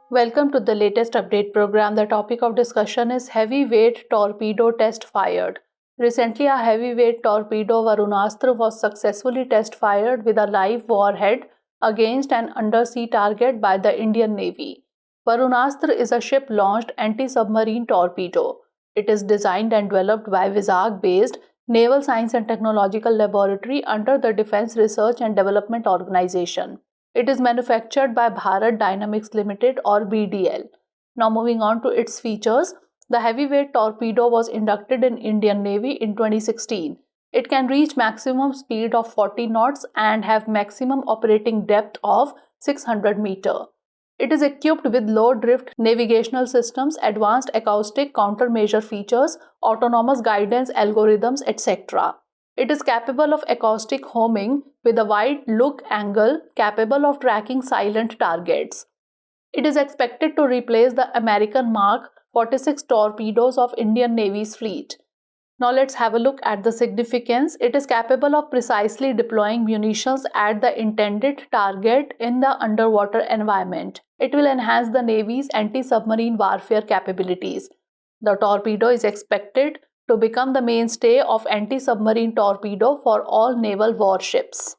Welcome to the latest update program. The topic of discussion is heavyweight torpedo test fired. Recently, a heavyweight torpedo Varunastra was successfully test fired with a live warhead against an undersea target by the Indian Navy. Varunastra is a ship-launched anti-submarine torpedo. It is designed and developed by Vizag-based Naval Science and Technological Laboratory under the Defense Research and Development Organization. It is manufactured by Bharat Dynamics Limited or BDL. Now moving on to its features, the heavyweight torpedo was inducted in Indian Navy in 2016. It can reach maximum speed of 40 knots and have maximum operating depth of 600 meter. It is equipped with low drift navigational systems, advanced acoustic countermeasure features, autonomous guidance algorithms, etc. It is capable of acoustic homing with a wide look angle capable of tracking silent targets. It is expected to replace the American Mark 46 torpedoes of Indian Navy's fleet. Now let's have a look at the significance. It is capable of precisely deploying munitions at the intended target in the underwater environment. It will enhance the Navy's anti-submarine warfare capabilities. The torpedo is expected to become the mainstay of anti-submarine torpedo for all naval warships.